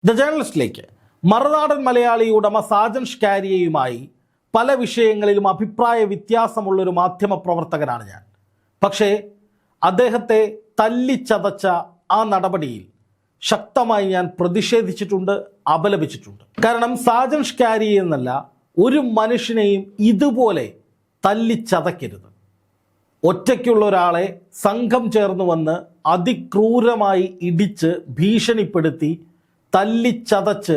The ജേർണലിസ്റ്റിലേക്ക് Marunadan Malayali ഉടമ സാജൻ ഷ്കാരിയയുമായി പല വിഷയങ്ങളിലും അഭിപ്രായ വ്യത്യാസമുള്ളൊരു മാധ്യമ പ്രവർത്തകനാണ് ഞാൻ. പക്ഷേ അദ്ദേഹത്തെ തല്ലിച്ചതച്ച ആ നടപടിയിൽ ശക്തമായി ഞാൻ പ്രതിഷേധിച്ചിട്ടുണ്ട്, അപലപിച്ചിട്ടുണ്ട്. കാരണം സാജൻ ഷ്കാരിയ എന്നല്ല, ഒരു മനുഷ്യനെയും ഇതുപോലെ തല്ലിച്ചതക്കരുത്. ഒറ്റയ്ക്കുള്ള ഒരാളെ സംഘം ചേർന്ന് വന്ന് അതിക്രൂരമായി ഇടിച്ച് ഭീഷണിപ്പെടുത്തി തല്ലിച്ചതച്ച്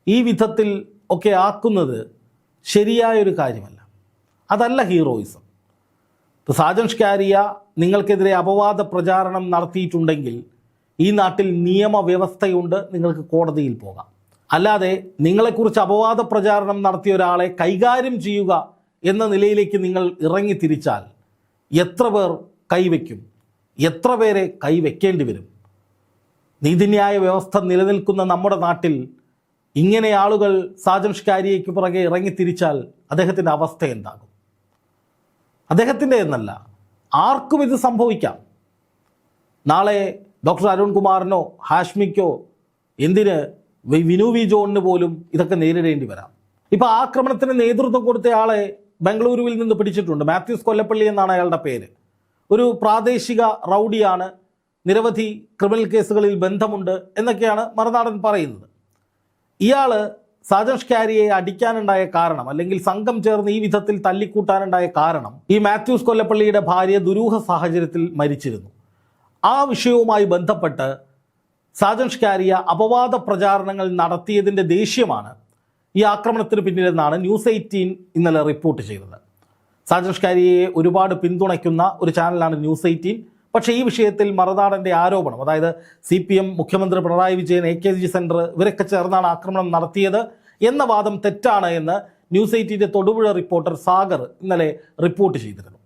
ഈ വിധത്തിൽ ഒക്കെ ആക്കുന്നത് ശരിയായൊരു കാര്യമല്ല. അതല്ല ഹീറോയിസം. ഇപ്പോൾ സാജൻ ഷ്കാരിയ നിങ്ങൾക്കെതിരെ അപവാദ പ്രചാരണം നടത്തിയിട്ടുണ്ടെങ്കിൽ ഈ നാട്ടിൽ നിയമവ്യവസ്ഥയുണ്ട്, നിങ്ങൾക്ക് കോടതിയിൽ പോകാം. അല്ലാതെ നിങ്ങളെക്കുറിച്ച് അപവാദ പ്രചാരണം നടത്തിയ ഒരാളെ കൈകാര്യം ചെയ്യുക എന്ന നിലയിലേക്ക് നിങ്ങൾ ഇറങ്ങി തിരിച്ചാൽ എത്ര പേർ കൈവയ്ക്കും, എത്ര പേരെ കൈവയ്ക്കേണ്ടി വരും? നീതിന്യായ വ്യവസ്ഥ നിലനിൽക്കുന്ന നമ്മുടെ നാട്ടിൽ ഇങ്ങനെ ആളുകൾ സാജൻ ഷ്കാരിയയ്ക്ക് പുറകെ ഇറങ്ങിത്തിരിച്ചാൽ അദ്ദേഹത്തിൻ്റെ അവസ്ഥ എന്താകും? അദ്ദേഹത്തിൻ്റെ എന്നല്ല, ആർക്കും ഇത് സംഭവിക്കാം. നാളെ ഡോക്ടർ അരുൺകുമാറിനോ ഹാഷ്മിക്കോ എന്തിന് വിനു വി ജോണിന് പോലും ഇതൊക്കെ നേരിടേണ്ടി വരാം. ഇപ്പോൾ ആക്രമണത്തിന് നേതൃത്വം കൊടുത്തയാളെ ബംഗളൂരുവിൽ നിന്ന് പിടിച്ചിട്ടുണ്ട്. മാത്യൂസ് കൊല്ലപ്പള്ളി എന്നാണ് അയാളുടെ പേര്. ഒരു പ്രാദേശിക റൗഡിയാണ്, നിരവധി ക്രിമിനൽ കേസുകളിൽ ബന്ധമുണ്ട് എന്നൊക്കെയാണ് മറുനാടൻ പറയുന്നത്. ഇയാൾ സാജൻ ഷ്കാരിയെ അടിക്കാനുണ്ടായ കാരണം, അല്ലെങ്കിൽ സംഘം ചേർന്ന് ഈ വിധത്തിൽ തല്ലിക്കൂട്ടാനുണ്ടായ കാരണം, ഈ മാത്യൂസ് കൊല്ലപ്പള്ളിയുടെ ഭാര്യ ദുരൂഹ സാഹചര്യത്തിൽ മരിച്ചിരുന്നു. ആ വിഷയവുമായി ബന്ധപ്പെട്ട് സാജൻ ഷ്കാരിയ അപവാദ പ്രചാരണങ്ങൾ നടത്തിയതിൻ്റെ ദേഷ്യമാണ് ഈ ആക്രമണത്തിന് പിന്നിലെന്നാണ് ന്യൂസ് 18 ഇന്നലെ റിപ്പോർട്ട് ചെയ്തത്. സാജൻ ഷ്കാരിയയെ ഒരുപാട് പിന്തുണയ്ക്കുന്ന ഒരു ചാനലാണ് ന്യൂസ് 18. പക്ഷേ ഈ വിഷയത്തിൽ മറുനാടൻ്റെ ആരോപണം, അതായത് CPM, മുഖ്യമന്ത്രി പിണറായി വിജയൻ, AKG സെൻറ്റർ ഇവരൊക്കെ ചേർന്നാണ് ആക്രമണം നടത്തിയത് എന്ന വാദം തെറ്റാണ് എന്ന് ന്യൂസ് 18ൻ്റെ തൊടുപുഴ റിപ്പോർട്ടർ സാഗർ ഇന്നലെ റിപ്പോർട്ട് ചെയ്തിരുന്നു.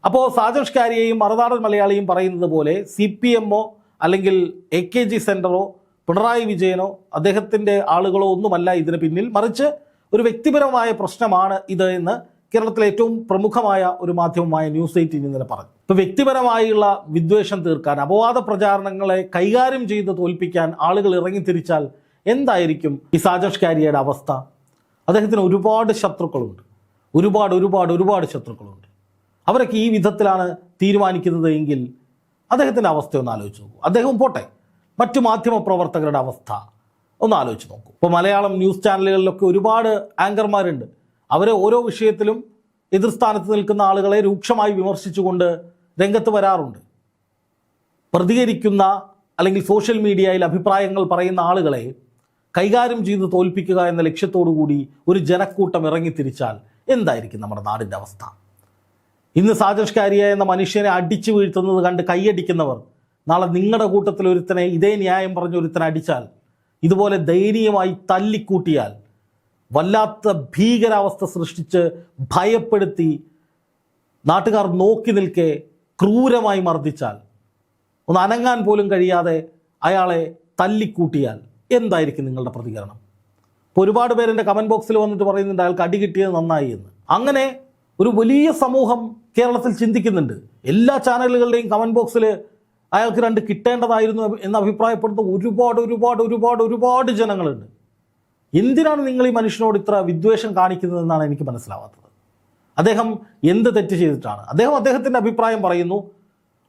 അപ്പോൾ സാജൻ ഷ്കാരിയയും മറുനാടൻ മലയാളിയും പറയുന്നത് പോലെ CPMോ അല്ലെങ്കിൽ AKG സെൻറ്ററോ പിണറായി വിജയനോ അദ്ദേഹത്തിൻ്റെ ആളുകളോ ഒന്നുമല്ല ഇതിന് പിന്നിൽ, മറിച്ച് ഒരു വ്യക്തിപരമായ പ്രശ്നമാണ് ഇത് എന്ന് കേരളത്തിലെ ഏറ്റവും പ്രമുഖമായ ഒരു മാധ്യമമായ ന്യൂസ് 18 ഇന്നലെ പറഞ്ഞു. ഇപ്പോൾ വ്യക്തിപരമായുള്ള വിദ്വേഷം തീർക്കാൻ, അപവാദ പ്രചാരണങ്ങളെ കൈകാര്യം ചെയ്ത് തോൽപ്പിക്കാൻ ആളുകൾ ഇറങ്ങിത്തിരിച്ചാൽ എന്തായിരിക്കും ഈ സാജൻ ഷ്കാരിയയുടെ അവസ്ഥ? അദ്ദേഹത്തിന് ഒരുപാട് ശത്രുക്കളുണ്ട്, ഒരുപാട് ശത്രുക്കളുണ്ട്. അവരൊക്കെ ഈ വിധത്തിലാണ് തീരുമാനിക്കുന്നത് എങ്കിൽ അദ്ദേഹത്തിൻ്റെ അവസ്ഥ ഒന്ന് ആലോചിച്ച് നോക്കൂ. അദ്ദേഹം പോട്ടെ, മറ്റു മാധ്യമ പ്രവർത്തകരുടെ അവസ്ഥ ഒന്ന് ആലോചിച്ച് നോക്കൂ. ഇപ്പോൾ മലയാളം ന്യൂസ് ചാനലുകളിലൊക്കെ ഒരുപാട് ആങ്കർമാരുണ്ട്. അവരെ ഓരോ വിഷയത്തിലും എതിർസ്ഥാനത്ത് നിൽക്കുന്ന ആളുകളെ രൂക്ഷമായി വിമർശിച്ചുകൊണ്ട് രംഗത്ത് വരാറുണ്ട്. പ്രതികരിക്കുന്ന അല്ലെങ്കിൽ സോഷ്യൽ മീഡിയയിൽ അഭിപ്രായങ്ങൾ പറയുന്ന ആളുകളെ കൈകാര്യം ചെയ്ത് തോൽപ്പിക്കുക എന്ന ലക്ഷ്യത്തോടു കൂടി ഒരു ജനക്കൂട്ടം ഇറങ്ങിത്തിരിച്ചാൽ എന്തായിരിക്കും നമ്മുടെ നാടിൻ്റെ അവസ്ഥ? ഇന്ന് സാജൻ ഷ്കാരിയ എന്ന മനുഷ്യനെ അടിച്ചു വീഴ്ത്തുന്നത് കണ്ട് കൈയടിക്കുന്നവർ നാളെ നിങ്ങളുടെ കൂട്ടത്തിൽ ഒരുത്തനെ ഇതേ ന്യായം പറഞ്ഞ് ഒരുത്തനെ അടിച്ചാൽ, ഇതുപോലെ ദയനീയമായി തല്ലിക്കൂട്ടിയാൽ, വല്ലാത്ത ഭീകരാവസ്ഥ സൃഷ്ടിച്ച് ഭയപ്പെടുത്തി നാട്ടുകാർ നോക്കി നിൽക്കെ ക്രൂരമായി മർദ്ദിച്ചാൽ, ഒന്ന് അനങ്ങാൻ പോലും കഴിയാതെ അയാളെ തല്ലിക്കൂട്ടിയാൽ എന്തായിരിക്കും നിങ്ങളുടെ പ്രതികരണം? ഇപ്പോൾ ഒരുപാട് പേരെൻ്റെ കമൻറ്റ് ബോക്സിൽ വന്നിട്ട് പറയുന്നുണ്ട് അയാൾക്ക് അടി കിട്ടിയത് നന്നായി എന്ന്. അങ്ങനെ ഒരു വലിയ സമൂഹം കേരളത്തിൽ ചിന്തിക്കുന്നുണ്ട്. എല്ലാ ചാനലുകളുടെയും കമൻറ്റ് ബോക്സിൽ അയാൾക്ക് 2 കിട്ടേണ്ടതായിരുന്നു എന്ന് അഭിപ്രായപ്പെടുന്ന ഒരുപാട് ജനങ്ങളുണ്ട്. എന്തിനാണ് നിങ്ങൾ ഈ മനുഷ്യനോട് ഇത്ര വിദ്വേഷം കാണിക്കുന്നതെന്നാണ് എനിക്ക് മനസ്സിലാവാത്തത്. അദ്ദേഹം എന്ത് തെറ്റ് ചെയ്തിട്ടാണ്? അദ്ദേഹത്തിൻ്റെ അഭിപ്രായം പറയുന്നു.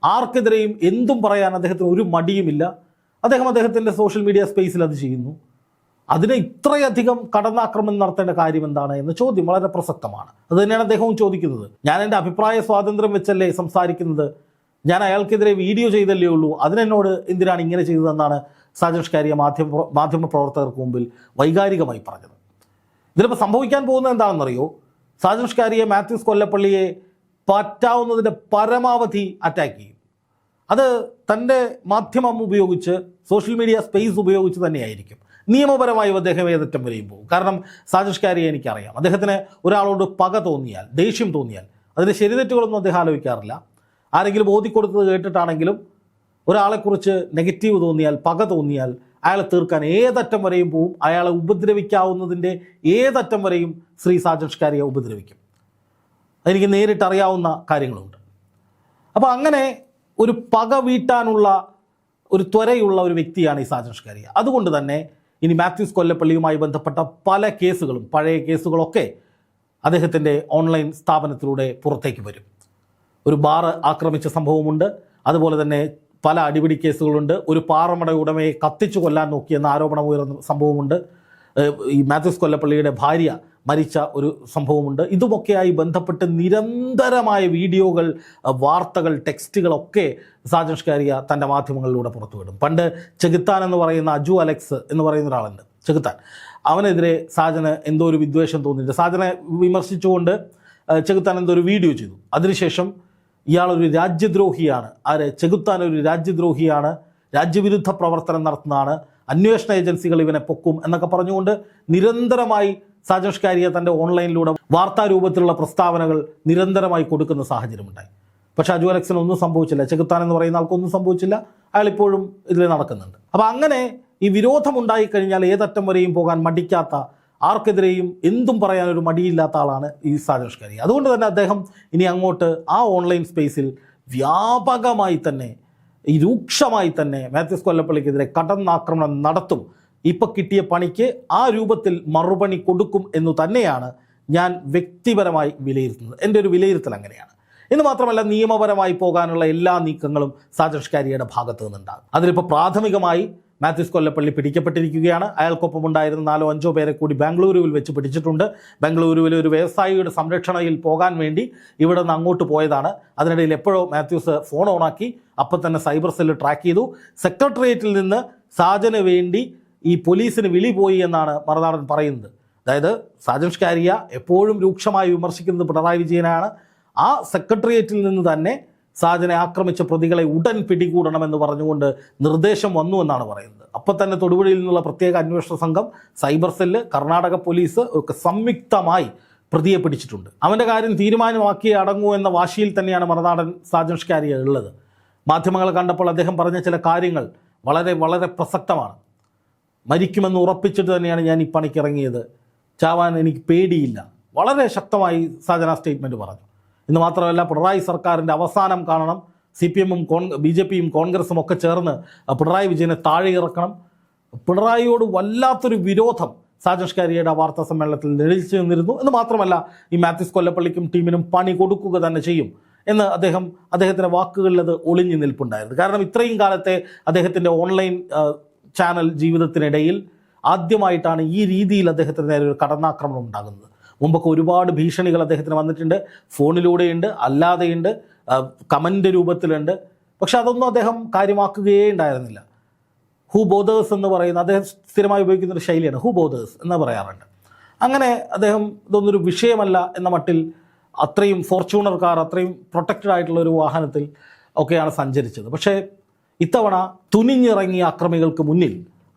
ആർക്കെതിരെയും എന്തും പറയാൻ അദ്ദേഹത്തിന് ഒരു മടിയുമില്ല. അദ്ദേഹത്തിൻ്റെ സോഷ്യൽ മീഡിയ സ്പേസിൽ അത് ചെയ്യുന്നു. അതിനെ ഇത്രയധികം കടന്നാക്രമണം നടത്തേണ്ട കാര്യം എന്താണ് എന്ന ചോദ്യം വളരെ പ്രസക്തമാണ്. അത് തന്നെയാണ് അദ്ദേഹവും ചോദിക്കുന്നത്. ഞാൻ എൻ്റെ അഭിപ്രായ സ്വാതന്ത്ര്യം വെച്ചല്ലേ സംസാരിക്കുന്നത്, ഞാൻ അയാൾക്കെതിരെ വീഡിയോ ചെയ്തല്ലേ ഉള്ളൂ, അതിനെന്നോട് എന്തിനാണ് ഇങ്ങനെ ചെയ്തതെന്നാണ് സാജൻ ഷ്കാരിയ മാധ്യമ പ്രവർത്തകർക്ക് മുമ്പിൽ വൈകാരികമായി പറഞ്ഞത്. ഇതിലിപ്പോൾ സംഭവിക്കാൻ പോകുന്നത് എന്താണെന്നറിയോ? സാജൻ ഷ്കാരിയെ, മാത്യൂസ് കൊല്ലപ്പള്ളിയെ പറ്റാവുന്നതിൻ്റെ പരമാവധി അറ്റാക്ക് ചെയ്യും. അത് തൻ്റെ മാധ്യമം ഉപയോഗിച്ച്, സോഷ്യൽ മീഡിയ സ്പേസ് ഉപയോഗിച്ച് തന്നെയായിരിക്കും. നിയമപരമായും അദ്ദേഹം ഏതറ്റം വരെയും പോകും. കാരണം സാജൻ ഷ്കാരിയെ എനിക്കറിയാം. അദ്ദേഹത്തിന് ഒരാളോട് പക തോന്നിയാൽ, ദേഷ്യം തോന്നിയാൽ അതിൻ്റെ ശരിതെറ്റുകളൊന്നും അദ്ദേഹം ആലോചിക്കാറില്ല. ആരെങ്കിലും ഓതിക്കൊടുത്തത് കേട്ടിട്ടാണെങ്കിലും ഒരാളെക്കുറിച്ച് നെഗറ്റീവ് തോന്നിയാൽ, പക തോന്നിയാൽ അയാളെ തീർക്കാൻ ഏതറ്റം വരെയും പോവും. അയാളെ ഉപദ്രവിക്കാവുന്നതിൻ്റെ ഏതറ്റം വരെയും ശ്രീ സാജൻ ഷ്കാരിയെ ഉപദ്രവിക്കും. അതെനിക്ക് നേരിട്ടറിയാവുന്ന കാര്യങ്ങളുണ്ട്. അപ്പോൾ അങ്ങനെ ഒരു പക വീട്ടാനുള്ള ഒരു ത്വരയുള്ള ഒരു വ്യക്തിയാണ് ഈ സാജൻ ഷ്കാരിയ. അതുകൊണ്ട് തന്നെ ഇനി മാത്യൂസ് കൊല്ലപ്പള്ളിയുമായി ബന്ധപ്പെട്ട പല കേസുകളും, പഴയ കേസുകളൊക്കെ അദ്ദേഹത്തിൻ്റെ ഓൺലൈൻ സ്ഥാപനത്തിലൂടെ പുറത്തേക്ക് വരും. ഒരു ബാർ ആക്രമിച്ച സംഭവമുണ്ട്, അതുപോലെ തന്നെ പല അടിപിടി കേസുകളുണ്ട്, ഒരു പാറമട ഉടമയെ കത്തിച്ചു കൊല്ലാൻ നോക്കിയെന്ന ആരോപണം ഉയർന്ന സംഭവമുണ്ട്, ഈ മാത്യൂസ് കൊല്ലപ്പള്ളിയുടെ ഭാര്യ മരിച്ച ഒരു സംഭവമുണ്ട്. ഇതുമൊക്കെയായി ബന്ധപ്പെട്ട് നിരന്തരമായ വീഡിയോകൾ, വാർത്തകൾ, ടെക്സ്റ്റുകളൊക്കെ സാജൻ ഷ്കാരിയ തൻ്റെ മാധ്യമങ്ങളിലൂടെ പുറത്തുവിടും. പണ്ട് ചെകുത്താൻ എന്ന് പറയുന്ന അജു അലക്സ് എന്ന് പറയുന്ന ഒരാളുണ്ട്, ചെകുത്താൻ. അവനെതിരെ സാജന് എന്തോ ഒരു വിദ്വേഷം തോന്നിയിട്ട് സാജനെ വിമർശിച്ചുകൊണ്ട് ചെകുത്താൻ എന്തോ ഒരു വീഡിയോ ചെയ്തു. അതിനുശേഷം ഇയാളൊരു രാജ്യദ്രോഹിയാണ്, ചെകുത്താൻ ഒരു രാജ്യദ്രോഹിയാണ്, രാജ്യവിരുദ്ധ പ്രവർത്തനം നടത്തുന്നതാണ്, അന്വേഷണ ഏജൻസികൾ ഇവനെ പൊക്കും എന്നൊക്കെ പറഞ്ഞുകൊണ്ട് നിരന്തരമായി സാജൻ ഷ്കാരിയ തൻ്റെ ഓൺലൈനിലൂടെ വാർത്താരൂപത്തിലുള്ള പ്രസ്താവനകൾ നിരന്തരമായി കൊടുക്കുന്ന സാഹചര്യമുണ്ടായി. പക്ഷേ അജു അലക്സിന് ഒന്നും സംഭവിച്ചില്ല, ചെകുത്താൻ എന്ന് പറയുന്ന ആൾക്കൊന്നും സംഭവിച്ചില്ല, അയാൾ ഇപ്പോഴും ഇതിൽ നടക്കുന്നുണ്ട്. അപ്പോൾ അങ്ങനെ ഈ വിരോധമുണ്ടായിക്കഴിഞ്ഞാൽ ഏതറ്റം വരെയും പോകാൻ മടിക്കാത്ത, ആർക്കെതിരെയും എന്തും പറയാനൊരു മടിയില്ലാത്ത ആളാണ് ഈ സാജൻ ഷ്കാരിയ. അതുകൊണ്ട് തന്നെ അദ്ദേഹം ഇനി അങ്ങോട്ട് ആ ഓൺലൈൻ സ്പേസിൽ വ്യാപകമായി തന്നെ, രൂക്ഷമായി തന്നെ മാത്യൂസ് കൊല്ലപ്പള്ളിക്കെതിരെ കടന്നാക്രമണം നടത്തും. ഇപ്പം കിട്ടിയ പണിക്ക് ആ രൂപത്തിൽ മറുപണി കൊടുക്കും എന്ന് തന്നെയാണ് ഞാൻ വ്യക്തിപരമായി വിലയിരുത്തുന്നത്. എൻ്റെ ഒരു വിലയിരുത്തൽ അങ്ങനെയാണ്. എന്ന് മാത്രമല്ല, നിയമപരമായി പോകാനുള്ള എല്ലാ നീക്കങ്ങളും സാജൻ ഷ്കാരിയയുടെ ഭാഗത്തു നിന്നുണ്ടാകും. അതിലിപ്പോൾ പ്രാഥമികമായി മാത്യൂസ് കൊല്ലപ്പള്ളി പിടിക്കപ്പെട്ടിരിക്കുകയാണ്. അയാൾക്കൊപ്പം ഉണ്ടായിരുന്ന 4-5 പേരെ കൂടി ബാംഗ്ലൂരുവിൽ വെച്ച് പിടിച്ചിട്ടുണ്ട്. ബാംഗ്ലൂരുവിലെ ഒരു വ്യവസായിയുടെ സംരക്ഷണയിൽ പോകാൻ വേണ്ടി ഇവിടെ നിന്ന് അങ്ങോട്ട് പോയതാണ്. അതിനിടയിൽ എപ്പോഴോ മാത്യൂസ് ഫോൺ ഓണാക്കി, അപ്പം തന്നെ സൈബർ സെല്ല് ട്രാക്ക് ചെയ്തു. സെക്രട്ടേറിയറ്റിൽ നിന്ന് സാജന് വേണ്ടി ഈ പോലീസിന് വിളി പോയി എന്നാണ് മറുനാടൻ പറയുന്നത്. അതായത് സാജൻ ഷ്കാരിയ എപ്പോഴും രൂക്ഷമായി വിമർശിക്കുന്നത് പിണറായി വിജയനാണ്. ആ സെക്രട്ടേറിയറ്റിൽ നിന്ന് തന്നെ സാജനെ ആക്രമിച്ച പ്രതികളെ ഉടൻ പിടികൂടണമെന്ന് പറഞ്ഞുകൊണ്ട് നിർദ്ദേശം വന്നു എന്നാണ് പറയുന്നത്. അപ്പം തന്നെ തൊടുപുഴയിൽ നിന്നുള്ള പ്രത്യേക അന്വേഷണ സംഘം, സൈബർ സെല്ല്, കർണാടക പോലീസ് ഒക്കെ സംയുക്തമായി പ്രതിയെ പിടിച്ചിട്ടുണ്ട്. അവൻ്റെ കാര്യം തീരുമാനമാക്കിയേ അടങ്ങൂ എന്ന വാശിയിൽ തന്നെയാണ് മറുനാടൻ സാജൻ ഷ്കാരിയ ഉള്ളത്. മാധ്യമങ്ങൾ കണ്ടപ്പോൾ അദ്ദേഹം പറഞ്ഞ ചില കാര്യങ്ങൾ വളരെ വളരെ പ്രസക്തമാണ്. മരിക്കുമെന്ന് ഉറപ്പിച്ചിട്ട് തന്നെയാണ് ഞാൻ ഈ പണിക്കിറങ്ങിയത്, ചാവാൻ എനിക്ക് പേടിയില്ല, വളരെ ശക്തമായി സാജന സ്റ്റേറ്റ്മെൻറ്റ് പറഞ്ഞു. എന്ന് മാത്രമല്ല, പിണറായി സർക്കാരിൻ്റെ അവസാനം കാണണം, CPM-ഉം BJP-യും കോൺഗ്രസും ഒക്കെ ചേർന്ന് പിണറായി വിജയനെ താഴെ ഇറക്കണം. പിണറായിയോട് വല്ലാത്തൊരു വിരോധം സാജൻ ഷ്കാരിയയുടെ വാർത്താ സമ്മേളനത്തിൽ നിഴലിച്ചു നിന്നിരുന്നു. എന്ന് മാത്രമല്ല, ഈ മാത്യൂസ് കൊല്ലപ്പള്ളിക്കും ടീമിനും പണി കൊടുക്കുക തന്നെ ചെയ്യും എന്ന് അദ്ദേഹത്തിൻ്റെ വാക്കുകളിൽ അത് ഒളിഞ്ഞു നിൽപ്പുണ്ടായിരുന്നു. കാരണം ഇത്രയും കാലത്തെ അദ്ദേഹത്തിൻ്റെ ഓൺലൈൻ ചാനൽ ജീവിതത്തിനിടയിൽ ആദ്യമായിട്ടാണ് ഈ രീതിയിൽ അദ്ദേഹത്തിന് നേരെ ഒരു കടന്നാക്രമണം ഉണ്ടാകുന്നത്. മുമ്പൊക്കെ ഒരുപാട് ഭീഷണികൾ അദ്ദേഹത്തിന് വന്നിട്ടുണ്ട്, ഫോണിലൂടെയുണ്ട്, അല്ലാതെയുണ്ട്, കമൻ്റ് രൂപത്തിലുണ്ട്. പക്ഷെ അതൊന്നും അദ്ദേഹം കാര്യമാക്കുകയേ ഉണ്ടായിരുന്നില്ല. ഹൂ ബോദേഴ്സ് എന്ന് പറയുന്ന അദ്ദേഹം സ്ഥിരമായി ഉപയോഗിക്കുന്നൊരു ശൈലിയാണ്, ഹൂ ബോദേഴ്സ് എന്ന് പറയാറുണ്ട്. അങ്ങനെ അദ്ദേഹം ഇതൊന്നൊരു വിഷയമല്ല എന്ന മട്ടിൽ അത്രയും ഫോർച്യൂണർ കാർ, അത്രയും പ്രൊട്ടക്റ്റഡ് ആയിട്ടുള്ള ഒരു വാഹനത്തിൽ ഒക്കെയാണ് സഞ്ചരിച്ചത്. പക്ഷേ ഇത്തവണ തുനിഞ്ഞിറങ്ങിയ അക്രമികൾക്ക് മുന്നിൽ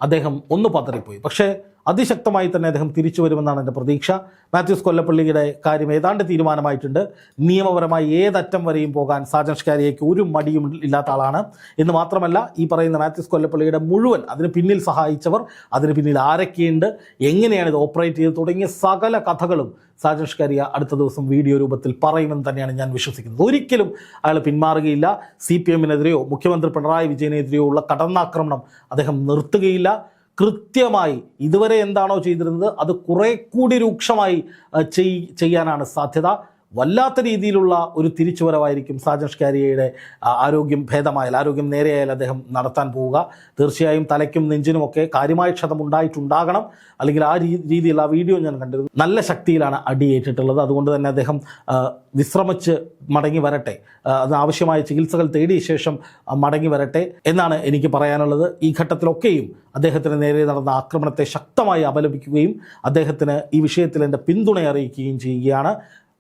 അദ്ദേഹം ഒന്ന് പതറിപ്പോയി. പക്ഷേ അതിശക്തമായി തന്നെ അദ്ദേഹം തിരിച്ചു വരുമെന്നാണ് എൻ്റെ പ്രതീക്ഷ. മാത്യൂസ് കൊല്ലപ്പള്ളിയുടെ കാര്യം ഏതാണ്ട് തീരുമാനമായിട്ടുണ്ട്. നിയമപരമായി ഏതറ്റം വരെയും പോകാൻ സാജൻ ഷ്കാരിയയ്ക്ക് ഒരു മടിയും ഇല്ലാത്ത ആളാണ്. എന്ന് മാത്രമല്ല, ഈ പറയുന്ന മാത്യൂസ് കൊല്ലപ്പള്ളിയുടെ മുഴുവൻ അതിന് പിന്നിൽ സഹായിച്ചവർ, അതിന് പിന്നിൽ ആരൊക്കെയുണ്ട്, എങ്ങനെയാണ് ഇത് ഓപ്പറേറ്റ് ചെയ്ത് തുടങ്ങിയ സകല കഥകളും സാജൻ ഷ്കാരിയ അടുത്ത ദിവസം വീഡിയോ രൂപത്തിൽ പറയുമെന്ന് തന്നെയാണ് ഞാൻ വിശ്വസിക്കുന്നത്. ഒരിക്കലും അയാൾ പിന്മാറുകയില്ല. CPM-നെതിരെയോ മുഖ്യമന്ത്രി പിണറായി വിജയനെതിരെയോ ഉള്ള കടന്നാക്രമണം അദ്ദേഹം നിർത്തുകയില്ല. കൃത്യമായി ഇതുവരെ എന്താണോ ചെയ്തിരുന്നത് അത് കുറെ കൂടി രൂക്ഷമായി ചെയ്യാനാണ് സാധ്യത. വല്ലാത്ത രീതിയിലുള്ള ഒരു തിരിച്ചുവരവായിരിക്കും സാജൻ ഷ്കാരിയയുടെ ആരോഗ്യം ഭേദമായാൽ, ആരോഗ്യം നേരെയായാൽ അദ്ദേഹം നടത്താൻ പോവുക. തീർച്ചയായും തലയ്ക്കും നെഞ്ചിനുമൊക്കെ കാര്യമായ ക്ഷതമുണ്ടായിട്ടുണ്ടാകണം. അല്ലെങ്കിൽ ആ രീതിയിൽ ആ വീഡിയോ ഞാൻ കണ്ടിരുന്നു. നല്ല ശക്തിയിലാണ് അടിയേറ്റിട്ടുള്ളത്. അതുകൊണ്ട് തന്നെ അദ്ദേഹം വിശ്രമിച്ച് മടങ്ങി വരട്ടെ, അതിനാവശ്യമായ ചികിത്സകൾ തേടിയ ശേഷം മടങ്ങി വരട്ടെ എന്നാണ് എനിക്ക് പറയാനുള്ളത്. ഈ ഘട്ടത്തിലൊക്കെയും അദ്ദേഹത്തിന് നേരെ നടന്ന ആക്രമണത്തെ ശക്തമായി അപലപിക്കുകയും അദ്ദേഹത്തിന് ഈ വിഷയത്തിൽ എൻ്റെ പിന്തുണ അറിയിക്കുകയും ചെയ്യുകയാണ്.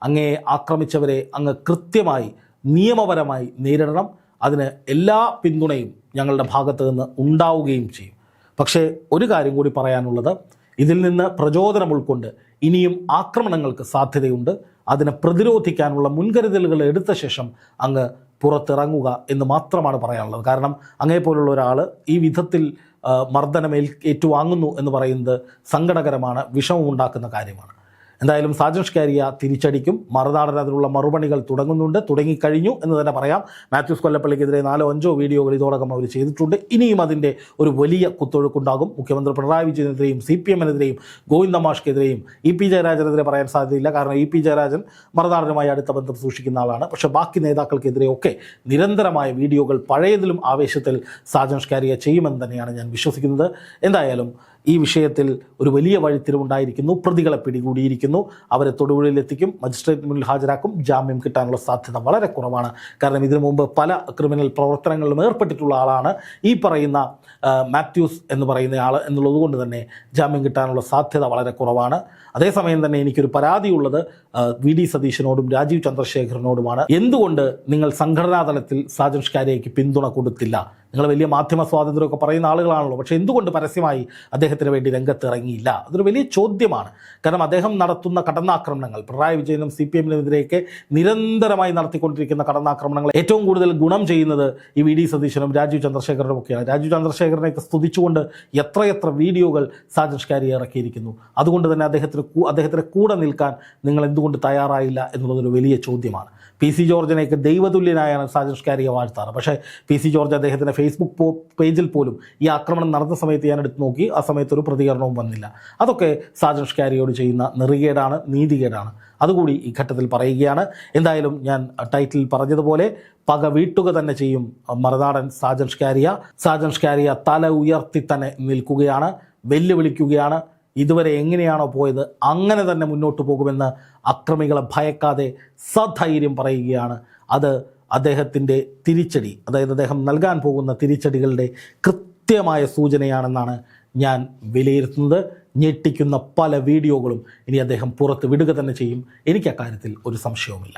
അങ്ങയെ ആക്രമിച്ചവരെ അങ്ങ് കൃത്യമായി നിയമപരമായി നേരിടണം. അതിന് എല്ലാ പിന്തുണയും ഞങ്ങളുടെ ഭാഗത്ത് നിന്ന് ഉണ്ടാവുകയും ചെയ്യും. പക്ഷേ ഒരു കാര്യം കൂടി പറയാനുള്ളത്, ഇതിൽ നിന്ന് പ്രചോദനം ഉൾക്കൊണ്ട് ഇനിയും ആക്രമണങ്ങൾക്ക് സാധ്യതയുണ്ട്. അതിനെ പ്രതിരോധിക്കാനുള്ള മുൻകരുതലുകൾ എടുത്ത ശേഷം അങ്ങ് പുറത്തിറങ്ങുക എന്ന് മാത്രമാണ് പറയാനുള്ളത്. കാരണം അങ്ങേപ്പോലുള്ള ഒരാൾ ഈ വിധത്തിൽ മർദ്ദനം ഏറ്റുവാങ്ങുന്നു എന്ന് പറയുന്നത് സങ്കടകരമാണ്, വിഷമമുണ്ടാക്കുന്ന കാര്യമാണ്. എന്തായാലും സാജൻ ഷ്കാരിയ തിരിച്ചടിക്കും. മറുനാടൻ അതിനുള്ള മറുപണികൾ തുടങ്ങിക്കഴിഞ്ഞു എന്ന് തന്നെ പറയാം. മാത്യൂസ് കൊല്ലപ്പള്ളിക്കെതിരെ 4-5 വീഡിയോകൾ ഇതോടകം അവർ ചെയ്തിട്ടുണ്ട്. ഇനിയും അതിൻ്റെ ഒരു വലിയ കുത്തൊഴുക്കുണ്ടാകും. മുഖ്യമന്ത്രി പിണറായി വിജയനെതിരെയും CPM-നെതിരെയും ഗോവിന്ദ മാഷ്ക്കെതിരെയും EP ജയരാജനെതിരെ പറയാൻ സാധ്യതയില്ല. കാരണം EP ജയരാജൻ മറുനാടനുമായി അടുത്ത ബന്ധം സൂക്ഷിക്കുന്ന ആളാണ്. പക്ഷേ ബാക്കി നേതാക്കൾക്കെതിരെയൊക്കെ നിരന്തരമായ വീഡിയോകൾ പഴയതിലും ആവേശത്തിൽ സാജൻ ഷ്കാരിയ ചെയ്യുമെന്ന് തന്നെയാണ് ഞാൻ വിശ്വസിക്കുന്നത്. എന്തായാലും ഈ വിഷയത്തിൽ ഒരു വലിയ വഴിത്തിരിവുണ്ടായിരിക്കുന്നു. പ്രതികളെ പിടികൂടിയിരിക്കുന്നു. അവരെ തൊടുപുഴയിലെത്തിക്കും, മജിസ്ട്രേറ്റ് മുന്നിൽ ഹാജരാക്കും. ജാമ്യം കിട്ടാനുള്ള സാധ്യത വളരെ കുറവാണ്. കാരണം ഇതിനു മുമ്പ് പല ക്രിമിനൽ പ്രവർത്തനങ്ങളിലും ഏർപ്പെട്ടിട്ടുള്ള ആളാണ് ഈ പറയുന്ന മാത്യൂസ് എന്ന് പറയുന്ന ആൾ എന്നുള്ളത് കൊണ്ട് തന്നെ ജാമ്യം കിട്ടാനുള്ള സാധ്യത വളരെ കുറവാണ്. അതേസമയം തന്നെ എനിക്കൊരു പരാതിയുള്ളത് VD സതീശനോടും രാജീവ് ചന്ദ്രശേഖരനോടുമാണ്. എന്തുകൊണ്ട് നിങ്ങൾ സംഘടനാ തലത്തിൽ സാജൻ ഷ്കാരിയയ്ക്ക് പിന്തുണ കൊടുത്തില്ല? നിങ്ങൾ വലിയ മാധ്യമ സ്വാതന്ത്ര്യമൊക്കെ പറയുന്ന ആളുകളാണല്ലോ. പക്ഷേ എന്തുകൊണ്ട് പരസ്യമായി അദ്ദേഹത്തിന് വേണ്ടി രംഗത്തിറങ്ങിയില്ല? അതൊരു വലിയ ചോദ്യമാണ്. കാരണം അദ്ദേഹം നടത്തുന്ന കടന്നാക്രമണങ്ങൾ, പിണറായി വിജയനും CPM-നെതിരെയൊക്കെ നിരന്തരമായി നടത്തിക്കൊണ്ടിരിക്കുന്ന കടന്നാക്രമണങ്ങൾ ഏറ്റവും കൂടുതൽ ഗുണം ചെയ്യുന്നത് ഈ VD സതീശനും രാജീവ് ചന്ദ്രശേഖരനും ഒക്കെയാണ്. രാജീവ് ചന്ദ്രശേഖരനെയൊക്കെ സ്തുതിച്ചുകൊണ്ട് എത്രയെത്ര വീഡിയോകൾ സാജൻ ഷ്കാരിയ ഇറക്കിയിരിക്കുന്നു. അതുകൊണ്ട് തന്നെ അദ്ദേഹത്തിന് കൂടെ നിൽക്കാൻ നിങ്ങൾ എന്തുകൊണ്ട് തയ്യാറായില്ല എന്നുള്ളതൊരു വലിയ ചോദ്യമാണ്. PC ജോർജിനെയൊക്കെ ദൈവതുല്യനായാണ് സാജൻ ഷ്കാരിയ വാഴ്ത്താറ്. പക്ഷേ PC ജോർജ് അദ്ദേഹത്തിൻ്റെ ഫേസ്ബുക്ക് പേജിൽ പോലും ഈ ആക്രമണം നടന്ന സമയത്ത് ഞാൻ എടുത്തു നോക്കി, ആ സമയത്ത് ഒരു പ്രതികരണവും വന്നില്ല. അതൊക്കെ സാജൻ ഷ്കാരിയോട് ചെയ്യുന്ന നെറികേടാണ്, നീതികേടാണ്. അതുകൂടി ഈ ഘട്ടത്തിൽ പറയുകയാണ്. എന്തായാലും ഞാൻ ടൈറ്റിൽ പറഞ്ഞതുപോലെ പക വീട്ടുക തന്നെ ചെയ്യും മറുനാടൻ സാജൻ ഷ്കാരിയ. സാജൻ ഷ്കാരിയ തല ഉയർത്തി തന്നെ നിൽക്കുകയാണ്, വെല്ലുവിളിക്കുകയാണ്. ഇതുവരെ എങ്ങനെയാണോ പോയത് അങ്ങനെ തന്നെ മുന്നോട്ട് പോകുമെന്ന് അക്രമികളെ ഭയക്കാതെ സധൈര്യം പറയുകയാണ്. അത് അദ്ദേഹത്തിൻ്റെ തിരിച്ചടി, അതായത് അദ്ദേഹം നൽകാൻ പോകുന്ന തിരിച്ചടികളുടെ കൃത്യമായ സൂചനയാണെന്നാണ് ഞാൻ വിലയിരുത്തുന്നത്. ഞെട്ടിക്കുന്ന പല വീഡിയോകളും ഇനി അദ്ദേഹം പുറത്ത് വിടുക തന്നെ ചെയ്യും. എനിക്ക് അക്കാര്യത്തിൽ ഒരു സംശയവുമില്ല.